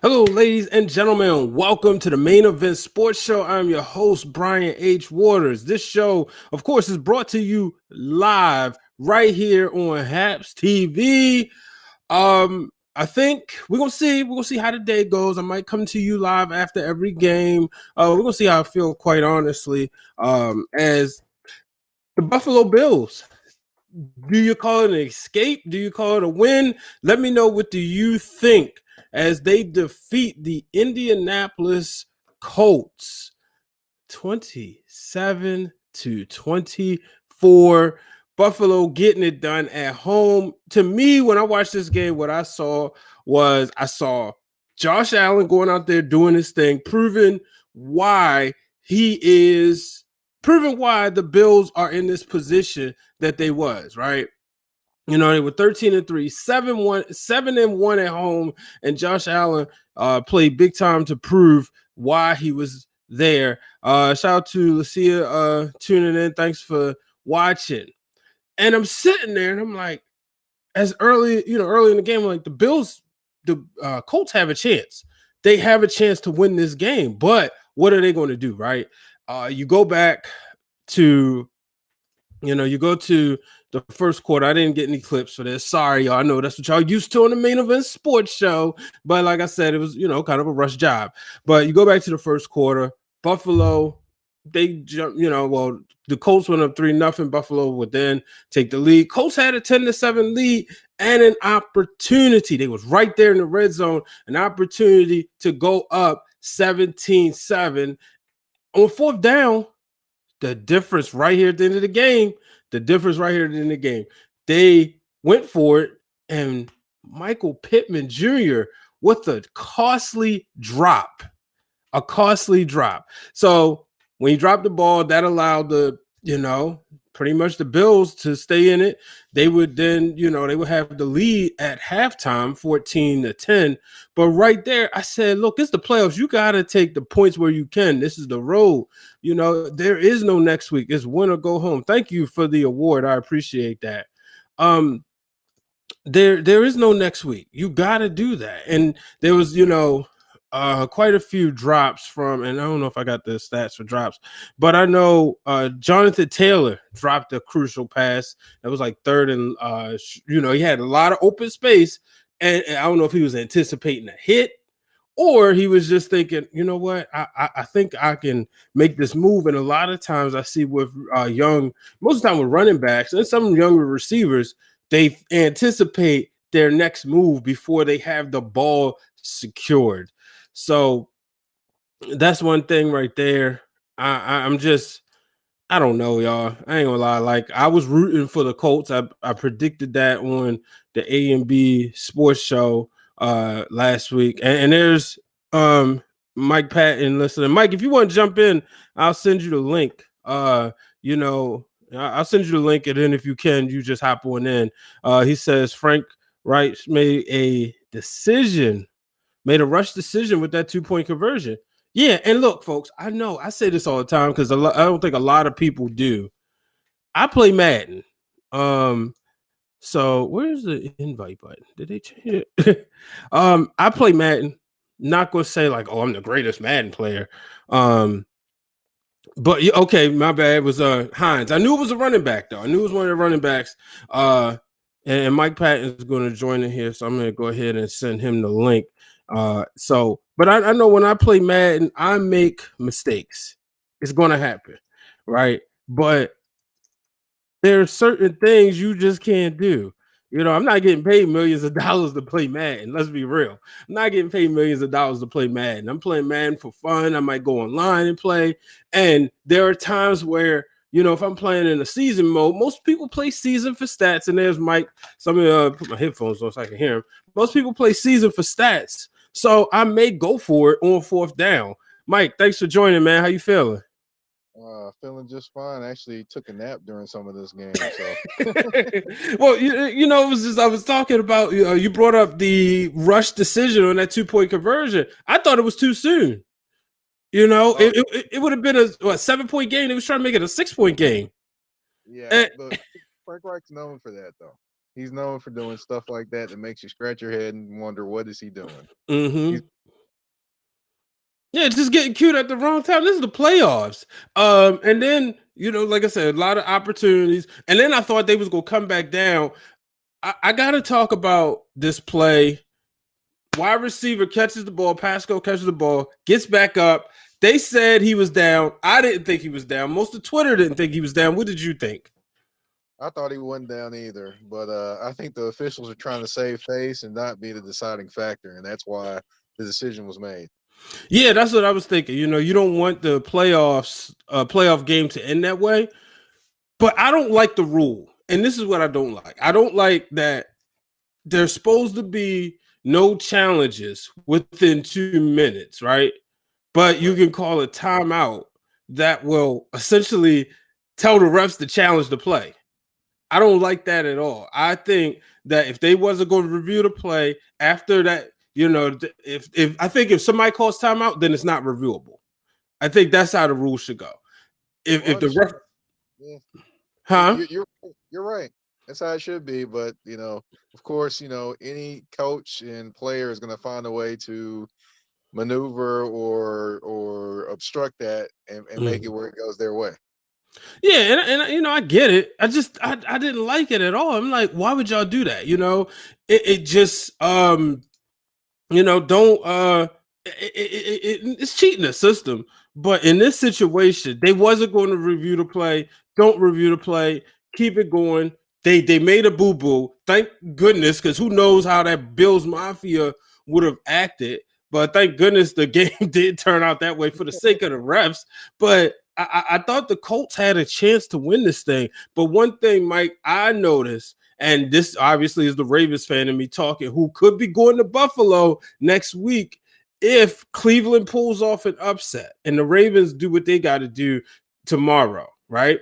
Hello, ladies and gentlemen. Welcome to the Main Event Sports Show. I'm your host, Brian H. Waters. This show, of course, is brought to you live right here on Happs TV. I think we're gonna see how the day goes. I might come to you live after every game. We're gonna see how I feel, quite honestly. As the Buffalo Bills, do you call it an escape? Do you call it a win? Let me know, what do you think as they defeat the Indianapolis Colts 27-24. Buffalo getting it done at home. To me, when I watched this game, what I saw Josh Allen going out there doing his thing, why he is proving why the Bills are in this position that they was, right? You know, they were 13-3, 7-1 at home, and Josh Allen played big time to prove why he was there. Shout out to Lucia tuning in. Thanks for watching. And I'm sitting there and I'm like, early in the game, I'm like, the Colts have a chance. They have a chance to win this game, but what are they going to do, right? You go back to you go to the first quarter. I didn't get any clips for this. Sorry, y'all. I know that's what y'all used to on the Main Event Sports Show. But like I said, it was, kind of a rush job. But you go back to the first quarter, Buffalo, they jump, the Colts went up 3-0. Buffalo would then take the lead. Colts had a 10-7 lead and an opportunity. They was right there in the red zone, an opportunity to go up 17-7. On fourth down, the difference right here at the end of the game, they went for it, and Michael Pittman Jr. with a costly drop. So when he dropped the ball, that allowed pretty much the Bills to stay in it. They would then, they would have the lead at halftime, 14-10. But right there, I said, look, it's the playoffs. You got to take the points where you can. This is the road. There is no next week. It's win or go home. Thank you for the award. I appreciate that. There is no next week. You got to do that. And there was, quite a few drops from, and I don't know if I got the stats for drops, but I know Jonathan Taylor dropped a crucial pass that was like third, and he had a lot of open space, and I don't know if he was anticipating a hit or he was just thinking, you know what, I think I can make this move. And a lot of times I see with most of the time with running backs and some younger receivers, they anticipate their next move before they have the ball secured. So that's one thing right there. I'm just, I don't know, y'all. I ain't gonna lie. Like, I was rooting for the Colts. I predicted that on the A&B Sports Show last week. And there's Mike Patton listening. Mike, if you want to jump in, I'll send you the link. I'll send you the link, and then if you can, you just hop on in. He says Frank Reich made a rush decision with that 2-point conversion. Yeah, and look, folks, I know I say this all the time because I don't think a lot of people do. I play Madden. So where's the invite button? Did they change it? I play Madden. Not gonna say like, oh, I'm the greatest Madden player. But okay, my bad. It was Hines. I knew it was a running back though. I knew it was one of the running backs. And Mike Patton is going to join in here, so I'm going to go ahead and send him the link. But I know when I play Madden, I make mistakes. It's going to happen, right? But there are certain things you just can't do. I'm not getting paid millions of dollars to play Madden. Let's be real. I'm not getting paid millions of dollars to play Madden. I'm playing Madden for fun. I might go online and play. And there are times where, if I'm playing in a season mode, most people play season for stats. And there's Mike. Somebody put my headphones on so I can hear him. Most people play season for stats. So I may go for it on fourth down. Mike, thanks for joining, man. How you feeling? Feeling just fine. Actually, took a nap during some of this game. So, well, it was just I was talking about. You brought up the rush decision on that 2-point conversion. I thought it was too soon. It would have been a 7-point game. They was trying to make it a 6-point game. yeah, but Frank Reich's known for that, though. He's known for doing stuff like that makes you scratch your head and wonder what is he doing. Mm-hmm. Yeah, just getting cute at the wrong time. This is the playoffs. And then, like I said, a lot of opportunities. And then I thought they was gonna come back down. I gotta talk about this play. Wide receiver catches the ball, Pascal catches the ball, gets back up. They said he was down. I didn't think he was down. Most of Twitter didn't think he was down. What did you think? I thought he wasn't down either, but I think the officials are trying to save face and not be the deciding factor, and that's why the decision was made. Yeah, that's what I was thinking. You don't want the playoff game to end that way. But I don't like the rule. And this is what I don't like. I don't like that there's supposed to be no challenges within 2 minutes, right? But you Right. can call a timeout that will essentially tell the refs to challenge the play. I don't like that at all. I think that if they wasn't going to review the play after that, if I think if somebody calls timeout, then it's not reviewable. I think that's how the rule should go. If Well, the ref, yeah, huh? you're right. That's how it should be. But of course, any coach and player is going to find a way to maneuver or obstruct that and make it Mhm. where it goes their way. Yeah, and I get it. I didn't like it at all. I'm like, why would y'all do that? It just don't it's cheating the system. But in this situation, they wasn't going to review the play. Don't review the play. Keep it going. They made a boo boo. Thank goodness, because who knows how that Bills Mafia would have acted. But thank goodness the game did turn out that way for the sake of the refs. But I thought the Colts had a chance to win this thing. But one thing, Mike, I noticed, and this obviously is the Ravens fan in me talking, who could be going to Buffalo next week if Cleveland pulls off an upset and the Ravens do what they got to do tomorrow, right?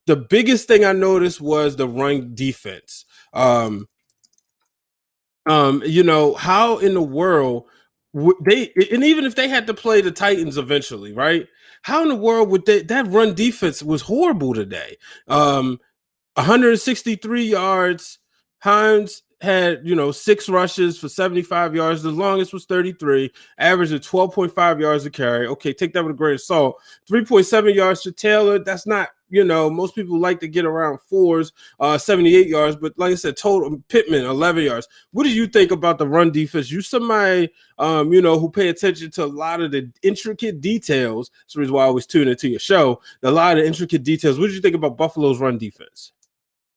The biggest thing I noticed was the run defense. How in the world would they, and even if they had to play the Titans eventually, right? How in the world would that run defense was horrible today? 163 yards. Hines had, 6 rushes for 75 yards. The longest was 33, average of 12.5 yards a carry. Okay, take that with a grain of salt. 3.7 yards to Taylor. That's not, most people like to get around fours, 78 yards. But like I said, total Pittman, 11 yards. What do you think about the run defense? You somebody, who pay attention to a lot of the intricate details. That's the reason why I always tune into your show. A lot of intricate details. What did you think about Buffalo's run defense?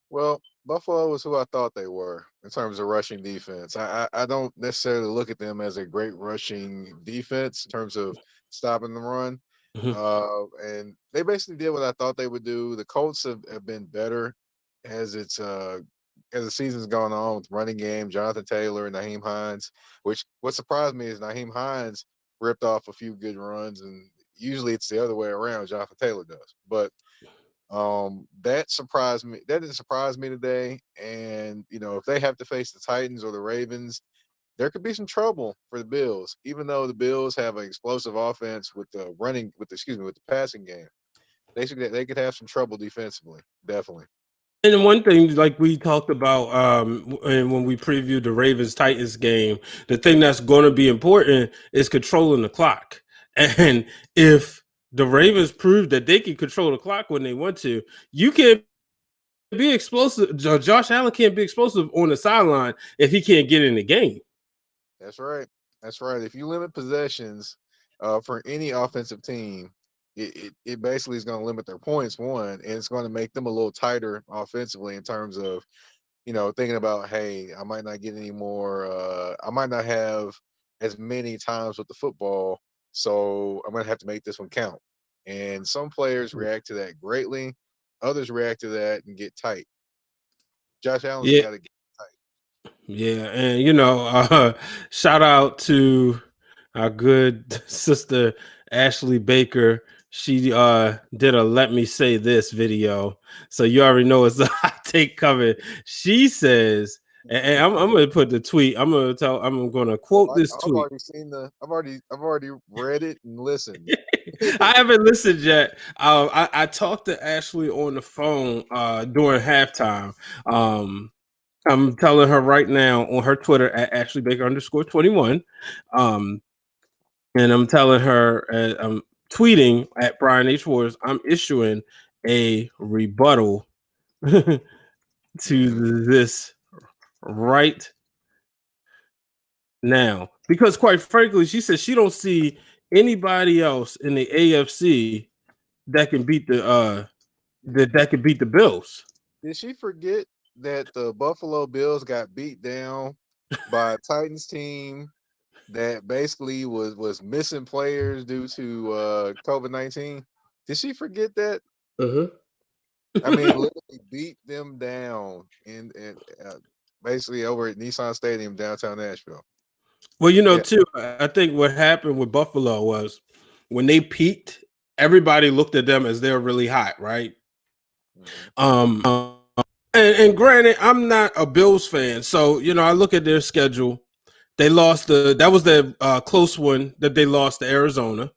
Well, Buffalo was who I thought they were in terms of rushing defense. I don't necessarily look at them as a great rushing defense in terms of stopping the run. Mhm. And they basically did what I thought they would do. The Colts have been better as as the season's gone on with running game, Jonathan Taylor and Naheem Hines, which what surprised me is Naheem Hines ripped off a few good runs, and usually it's the other way around, Jonathan Taylor does. But that surprised me. That didn't surprise me today. And if they have to face the Titans or the Ravens, there could be some trouble for the Bills, even though the Bills have an explosive offense with the with the passing game. They could have some trouble defensively, definitely. And then one thing, like we talked about, and when we previewed the Ravens Titans game, the thing that's going to be important is controlling the clock. And if the Ravens prove that they can control the clock when they want to, you can't be explosive. Josh Allen can't be explosive on the sideline if he can't get in the game. That's right. That's right. If you limit possessions for any offensive team, it basically is going to limit their points, one, and it's going to make them a little tighter offensively in terms of thinking about, hey, I might not get any more, I might not have as many times with the football, so I'm going to have to make this one count. And some players react to that greatly, others react to that and get tight. Josh Allen's the Yeah, guy that gets tight. yeah, and shout out to our good sister Ashley Baker. She did a "Let Me Say This" video, so you already know it's a hot take coming. She says, and I'm gonna put the tweet. I'm gonna quote this I've tweet. already seen I've already read it and listened. I haven't listened yet. I talked to Ashley on the phone during halftime. Um, I'm telling her right now on her Twitter at Ashley Baker _21. and I'm telling her, I'm tweeting at Brian H. Wars, I'm issuing a rebuttal to Hmm. this right now, because quite frankly, she said she don't see anybody else in the AFC that can beat that can beat the Bills. Did she forget that the Buffalo Bills got beat down by a Titans team that basically was missing players due to COVID-19? Did she forget that? Uh-huh. I mean, literally beat them down in basically over at Nissan Stadium downtown Nashville. Well, Yeah. too, I think what happened with Buffalo was when they peaked, everybody looked at them as they're really hot, right? Mhm. Um, and granted, I'm not a Bills fan, so I look at their schedule. They lost that was the close one that they lost to Arizona.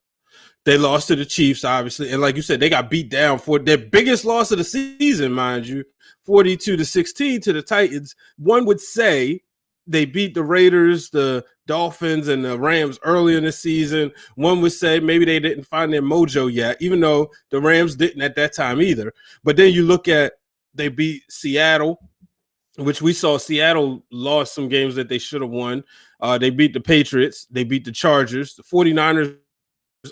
They lost to the Chiefs, obviously, and like you said, they got beat down for their biggest loss of the season, mind you, 42-16 to the Titans. One would say they beat the Raiders, the Dolphins, and the Rams early in the season. One would say maybe they didn't find their mojo yet, even though the Rams didn't at that time either. But then you look at they beat Seattle, which we saw Seattle lost some games that they should have won. They beat the Patriots. They beat the Chargers. The 49ers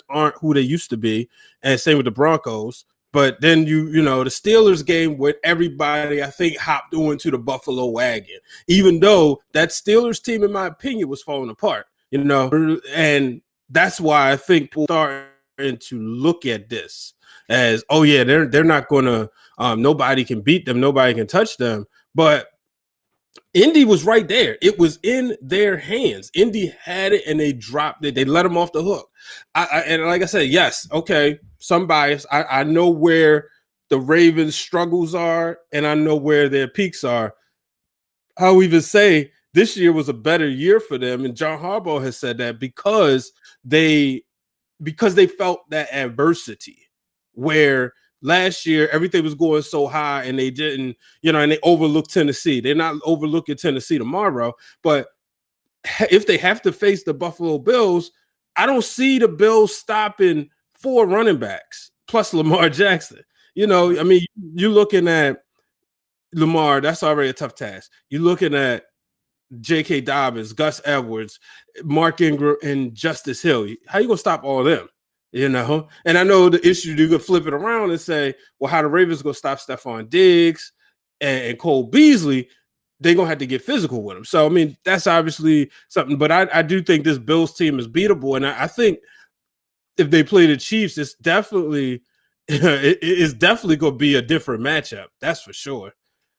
aren't who they used to be, and same with the Broncos. But then the Steelers game where everybody I think hopped onto the Buffalo wagon, even though that Steelers team, in my opinion, was falling apart. And that's why I think people are starting to look at this as, oh yeah, they're not gonna, nobody can beat them, nobody can touch them. But Indy was right there. It was in their hands. Indy had it and they dropped it. They let them off the hook. And like I said, yes, okay, some bias. I know where the Ravens' struggles are and I know where their peaks are. I'll even say this year was a better year for them. And John Harbaugh has said that they they felt that adversity where last year everything was going so high and they didn't, and they overlooked Tennessee. They're not overlooking Tennessee tomorrow, but if they have to face the Buffalo Bills, I don't see the Bills stopping 4 running backs plus Lamar Jackson. I mean, you're looking at Lamar, that's already a tough task. You're looking at J.K. Dobbins, Gus Edwards, Mark Ingram, and Justice Hill. How you gonna stop all of them? And I know the issue. You could flip it around and say, well, how the Ravens gonna stop Stephon Diggs and Cole Beasley? They're gonna have to get physical with him. So I mean, that's obviously something. But I do think this Bills team is beatable, and I think if they play the Chiefs, it's definitely it's definitely gonna be a different matchup. That's for sure.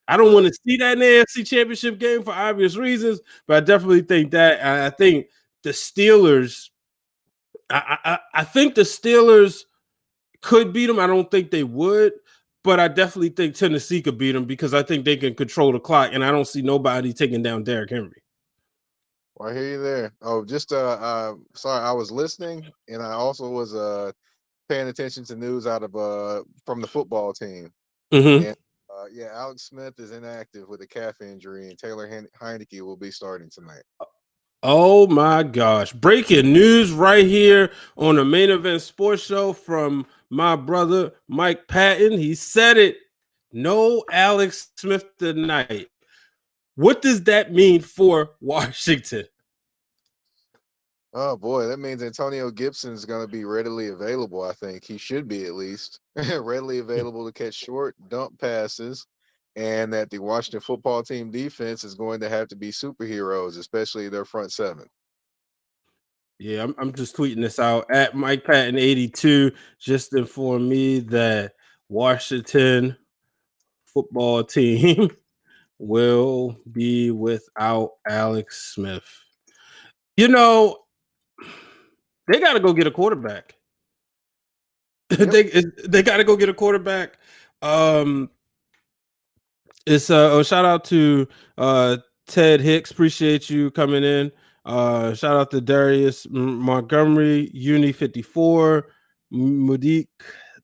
I don't want to see that in the AFC Championship game for obvious reasons, but I definitely think that. I think the Steelers. I think the Steelers could beat them. I don't think they would, but I definitely think Tennessee could beat them because I think they can control the clock, and I don't see nobody taking down Derrick Henry. Well, I hear you there. Oh, just sorry, I was listening, and I also was paying attention to news out of from the football team. Mm-hmm. And yeah, Alex Smith is inactive with a calf injury, and Taylor Heineke will be starting tonight. Oh my gosh. Breaking news right here on the Main Event Sports Show from my brother Mike Patton. He said it. No Alex Smith tonight. What does that mean for Washington? Oh boy, that means Antonio Gibson is going to be readily available. I think he should be at least readily available to catch short dump passes, and that the Washington football team defense is going to have to be superheroes, especially their front seven. Yeah, I'm just tweeting this out at Mike Patton 82. Just inform me that Washington football team will be without Alex Smith. You know, they got to go get a quarterback. Yep. they got to go get a quarterback. Um, it's shout out to Ted Hicks. Appreciate you coming in. Shout out to Darius Montgomery, Uni 54, Mudik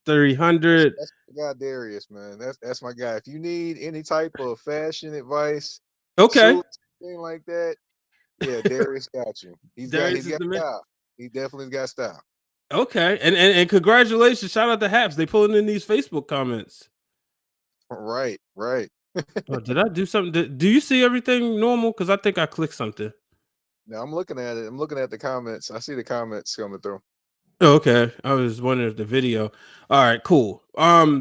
300. That's my guy Darius, man. That's my guy. If you need any type of fashion advice, Okay. suits, thing like that, yeah, Darius got you. Darius He's is got the man. style. He definitely got style. Okay, and congratulations! Shout out to Happs. They pulling in these Facebook comments. Right, right. Oh, did I do something? Do you see everything normal? Because I think I clicked something. Now I'm looking at it. I'm looking at the comments. I see the comments coming through. Oh, okay, I was wondering if the video. All right, cool. Yeah,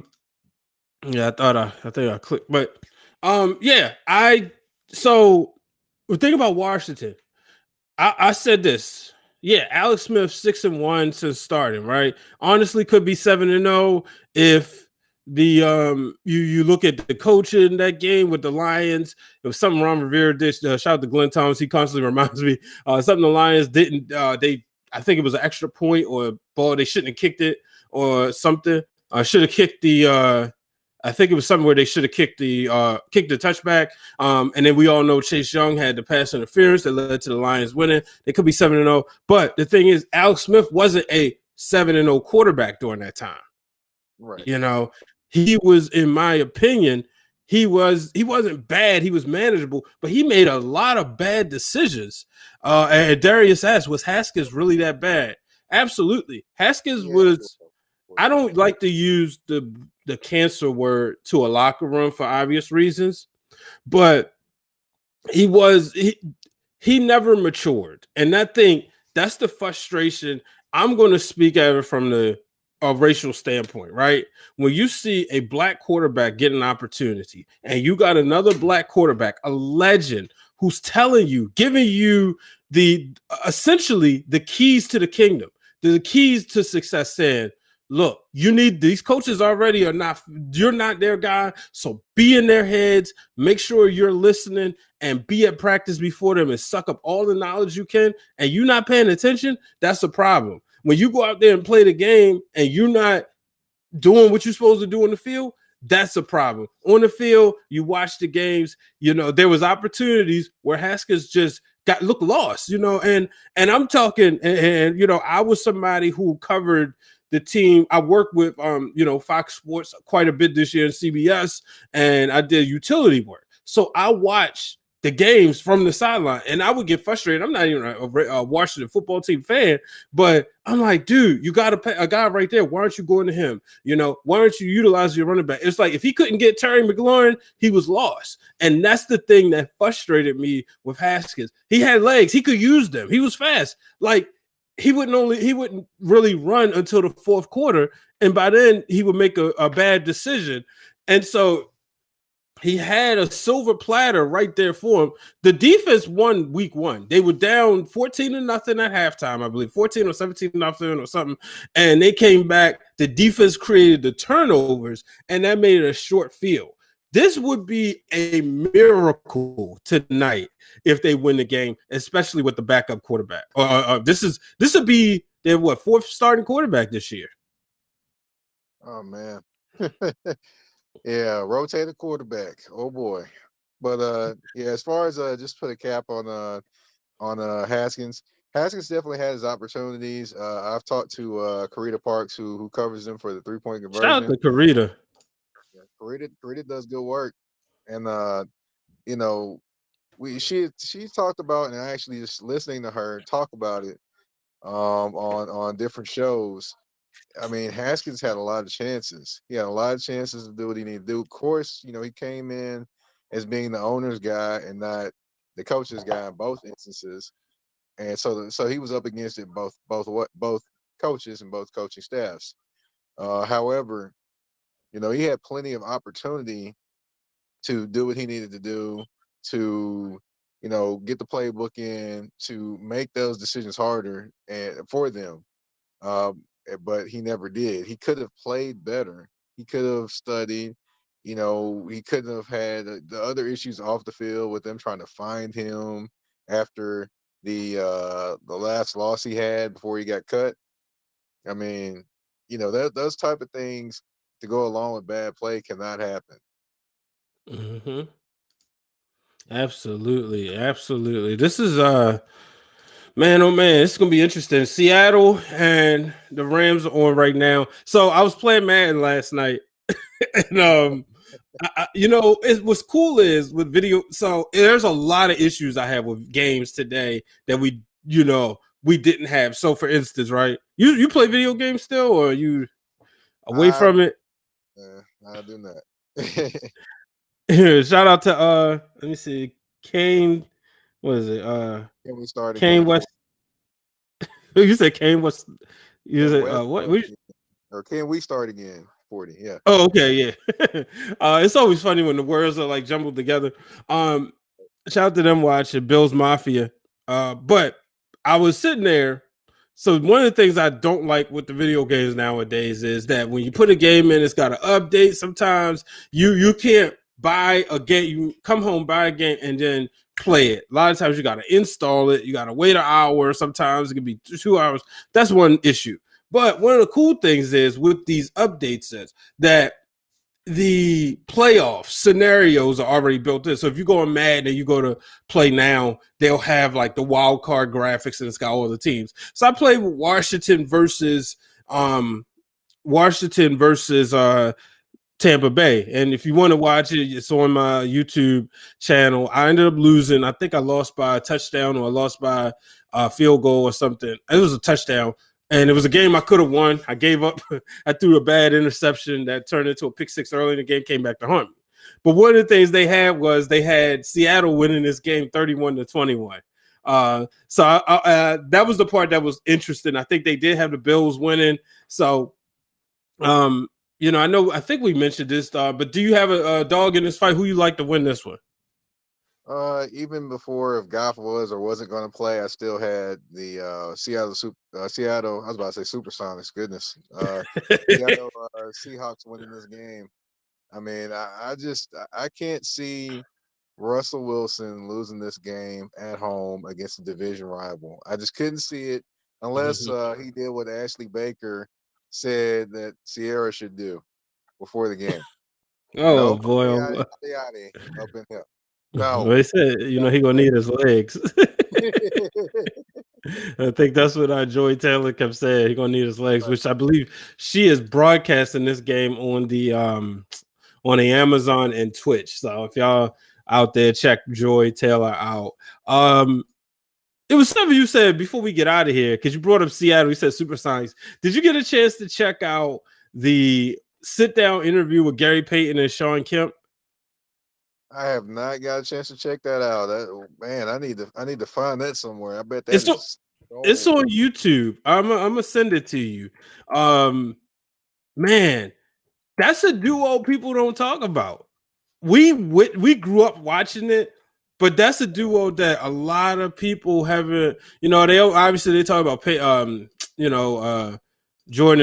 I think I clicked, but yeah, so the thing about Washington. I said this. Yeah, Alex Smith 6-1 since starting, right? Honestly, could be 7-0 if the you look at the coaching in that game with the Lions. It was something Ron Rivera did. Shout out to Glenn Thomas. He constantly reminds me something the Lions didn't. They I think it was an extra point or a ball they shouldn't have kicked it or something. Should have kicked the. I think it was something where they should have kicked the touchback. And then we all know Chase Young had the pass interference that led to the Lions winning. They could be 7-0. But the thing is, Alex Smith wasn't a 7-0 quarterback during that time. Right. You know, he was, in my opinion, he wasn't bad. He was manageable, but he made a lot of bad decisions. And Darius asked, was Haskins really that bad? Absolutely. Haskins Yeah. was. I don't like to use the cancer word to a locker room for obvious reasons, but he never matured, and that's the frustration. I'm going to speak at it from the racial standpoint, right? When you see a black quarterback get an opportunity, and you got another black quarterback, a legend, who's telling you, giving you the essentially the keys to the kingdom, the keys to success, saying, look, you need these coaches already are not, you're not their guy. So be in their heads, make sure you're listening and be at practice before them and suck up all the knowledge you can. And you're not paying attention. That's a problem. When you go out there and play the game and you're not doing what you're supposed to do on the field, that's a problem. On the field, you watch the games, there was opportunities where Haskins just looked lost, and I'm talking, and I was somebody who covered the team. I worked with Fox Sports quite a bit this year in CBS, and I did utility work. So I watched the games from the sideline, and I would get frustrated. I'm not even a Washington football team fan, but I'm like, dude, you got a guy right there. Why aren't you going to him? Why aren't you utilizing your running back? It's like if he couldn't get Terry McLaurin, he was lost. And that's the thing that frustrated me with Haskins. He had legs. He could use them. He was fast. Like, he wouldn't really run until the fourth quarter. And by then he would make a bad decision. And so he had a silver platter right there for him. The defense won week 1. They were down 14-0 at halftime, I believe, 14 or 17-0 or something. And they came back. The defense created the turnovers, and that made it a short field. This would be a miracle tonight if they win the game, especially with the backup quarterback. This would be their fourth starting quarterback this year. Oh man. Yeah, rotate the quarterback. Oh boy. But yeah, as far as just put a cap on Haskins. Haskins definitely had his opportunities. I've talked to Karita Parks, who covers him for the 3-point conversion. Shout out to Karita. Yeah, Karita does good work, and she talked about, and actually just listening to her talk about it on different shows. I mean, Haskins had a lot of chances. He had a lot of chances to do what he needed to do. Of course, he came in as being the owner's guy and not the coach's guy in both instances. And so he was up against it both coaches and both coaching staffs. However, he had plenty of opportunity to do what he needed to do to get the playbook in, to make those decisions harder and for them. But he never did. He could have played better. He could have studied. He couldn't have had the other issues off the field with them trying to find him after the last loss he had before he got cut. I mean, those type of things to go along with bad play cannot happen. Mm-hmm. Absolutely. This is man, oh man, it's gonna be interesting. Seattle and the Rams are on right now. So I was playing Madden last night, and what's cool is with video. So there's a lot of issues I have with games today that we we didn't have. So, for instance, right, you play video games still, or are you away I from it? I do not. Shout out to let me see, Kane. What is it? Can we start Kane again? West. You said Kane West. You Can said West what? start again? Or can we start again? 40. Yeah. Oh, okay, yeah. It's always funny when the words are like jumbled together. Um, Shout out to them watching Bill's Mafia. But I was sitting there. So one of the things I don't like with the video games nowadays is that when you put a game in, it's got to update. Sometimes you can't buy a game. You come home, buy a game, and then play it. A lot of times you got to install it. You got to wait an hour. Sometimes it could be 2 hours. That's one issue. But one of the cool things is with these updates is that the playoff scenarios are already built in. So if you go on Madden and you go to play now, they'll have like the wild card graphics and it's got all the teams. So I played with Washington versus Tampa Bay. And if you want to watch it, it's on my YouTube channel. I ended up losing. I think I lost by a touchdown or I lost by a field goal or something. It was a touchdown. And it was a game I could have won. I gave up. I threw a bad interception that turned into a pick six early in the game, came back to haunt me. But one of the things they had Seattle winning this game 31-21. That was the part that was interesting. I think they did have the Bills winning. So I think we mentioned this, but do you have a dog in this fight? Who you like to win this one? Even before if Goff was or wasn't going to play, I still had the Seattle. I was about to say Supersonics. Goodness, Seattle Seahawks winning this game. I mean, I can't see Russell Wilson losing this game at home against a division rival. I just couldn't see it unless he did what Ashley Baker said that Sierra should do before the game. Oh No, boy! up in here. No. They said, he gonna need his legs. I think that's what Joy Taylor kept saying. He gonna need his legs, which I believe she is broadcasting this game on the Amazon and Twitch. So if y'all out there, check Joy Taylor out. It was something you said before we get out of here because you brought up Seattle. You said Supersonics. Did you get a chance to check out the sit down interview with Gary Payton and Sean Kemp? I have not got a chance to check that out. Man, I need to find that somewhere. I bet It's on YouTube. I'm gonna send it to you. Man, that's a duo people don't talk about. We grew up watching it, but that's a duo that a lot of people haven't. They obviously talk about Jordan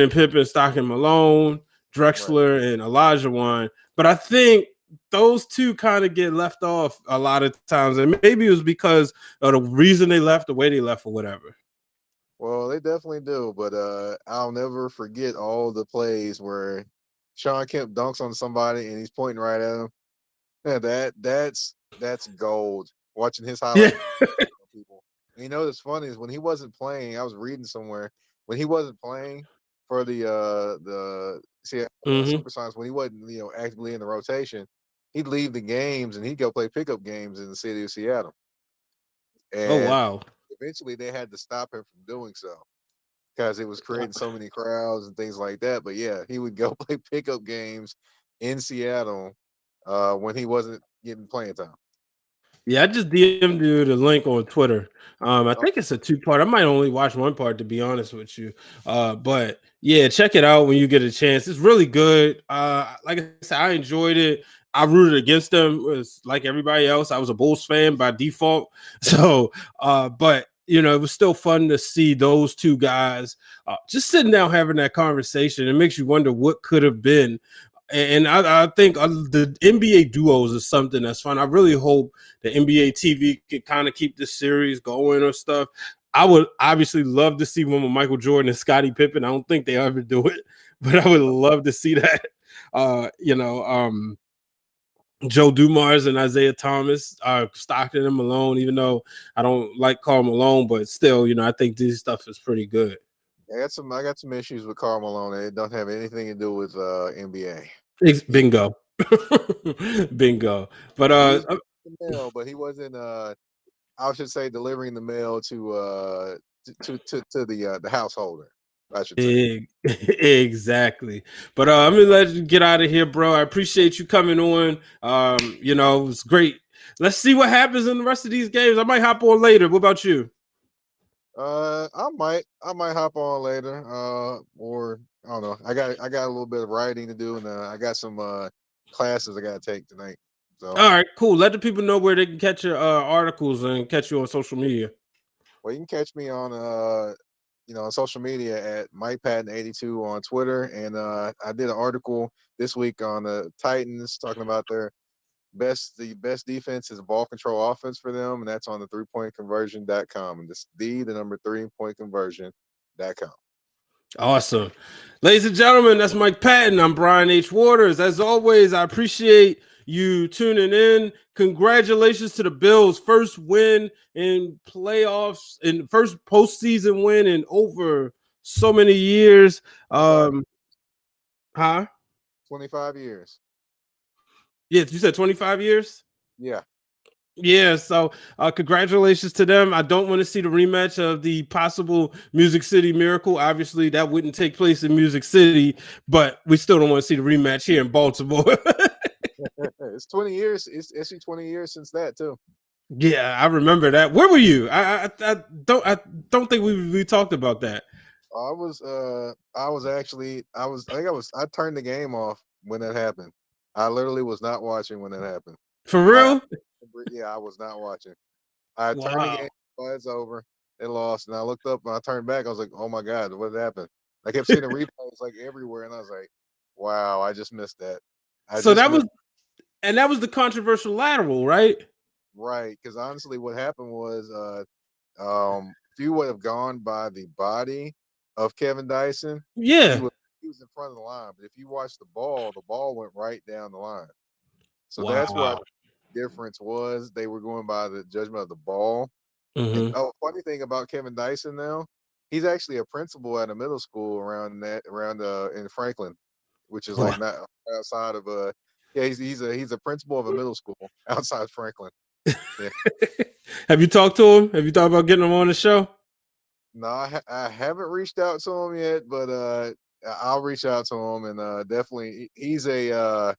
and Pippen, Stockton Malone, Drexler, right, and Olajuwon. But I think those two kind of get left off a lot of times, and maybe it was because of the reason they left, the way they left, or whatever. Well, they definitely do, but I'll never forget all the plays where Sean Kemp dunks on somebody and he's pointing right at him. Yeah, that's gold. Watching his highlights, people. And what's funny is when he wasn't playing, I was reading somewhere when he wasn't playing for the Supersonics, when he wasn't actively in the rotation, he'd leave the games and he'd go play pickup games in the city of Seattle. And wow! Eventually, they had to stop him from doing so because it was creating so many crowds and things like that. But yeah, he would go play pickup games in Seattle when he wasn't getting playing time. Yeah, I just DM'd you the link on Twitter. I think it's a 2-part. I might only watch one part to be honest with you. But yeah, check it out when you get a chance. It's really good. Like I said, I enjoyed it. I rooted against them. It was like everybody else. I was a Bulls fan by default. So, but it was still fun to see those two guys just sitting down having that conversation. It makes you wonder what could have been. And I think the NBA duos is something that's fun. I really hope the NBA TV can kind of keep this series going or stuff. I would obviously love to see one with Michael Jordan and Scottie Pippen. I don't think they ever do it, but I would love to see that. Joe Dumars and Isaiah Thomas, Stockton and Malone, even though I don't like Karl Malone, but still, I think this stuff is pretty good. I got some issues with Karl Malone. It don't have anything to do with NBA. Bingo. Bingo. But the mail, but he wasn't I should say delivering the mail to to the householder, I should say. Exactly. But I'm gonna let you get out of here, bro. I appreciate you coming on. You know, it's great. Let's see what happens in the rest of these games. I might hop on later. What about you? I might hop on later. Or I don't know. I got a little bit of writing to do, and I got some classes I got to take tonight. So, All right, cool. Let the people know where they can catch your articles and catch you on social media. well, you can catch me on on social media at Mike Patton 82 on Twitter, and I did an article this week on the Titans talking about the best defense is ball control offense for them, and that's on the 3-point conversion.com. And this the number 3-point conversion.com. Awesome. Ladies and gentlemen, that's Mike Patton. I'm Brian H. Waters. As always, I appreciate you tuning in. Congratulations to the Bills. First win in playoffs, and first postseason win in over so many years. 25 years. Yeah, you said 25 years? Yeah. Yeah, so congratulations to them. I don't want to see the rematch of the possible Music City Miracle. Obviously, that wouldn't take place in Music City, but we still don't want to see the rematch here in Baltimore. It's 20 years. It's actually 20 years since that too. Yeah, I remember that. Where were you? I don't think we talked about that. I turned the game off when that happened. I literally was not watching when that happened. For real? I was not watching. I turned the Wow. game, it's over. They lost, and I looked up and I turned back. I was like, "Oh my god, what happened?" I kept seeing the replays like everywhere, and I was like, "Wow, I just missed that." So that was the controversial lateral, right? Right, because honestly, what happened was, if you would have gone by the body of Kevin Dyson, he Yeah. was he was in front of the line. But if you watch the ball went right down the line. So that's where I Wow. think the difference was. They were going by the judgment of the ball. And Mm-hmm. funny thing about Kevin Dyson now, he's actually a principal at a middle school around in Franklin, which is like Wow. not outside of yeah, he's a principal of a middle school outside Franklin. Yeah. Have you talked to him? Have you thought about getting him on the show? No, I haven't reached out to him yet, but I'll reach out to him, and definitely he's a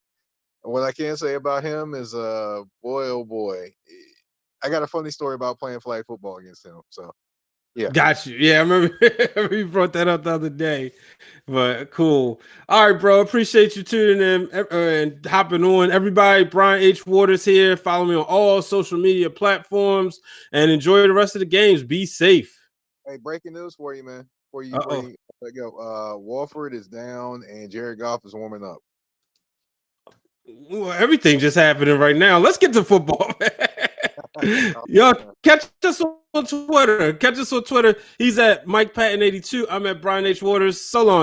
what I can say about him is boy, oh boy, I got a funny story about playing flag football against him. So yeah. Got you. Yeah, I remember, I remember you brought that up the other day. But cool. All right, bro. Appreciate you tuning in and hopping on. Everybody, Brian H. Waters here. Follow me on all social media platforms and enjoy the rest of the games. Be safe. Hey, breaking news for you, man. Before Uh-oh. you let go, Walford is down and Jared Goff is warming up. Well, everything just happening right now. Let's get to football. Yo, catch us on Twitter. Catch us on Twitter. He's at Mike Patton 82. I'm at Brian H. Waters. So long.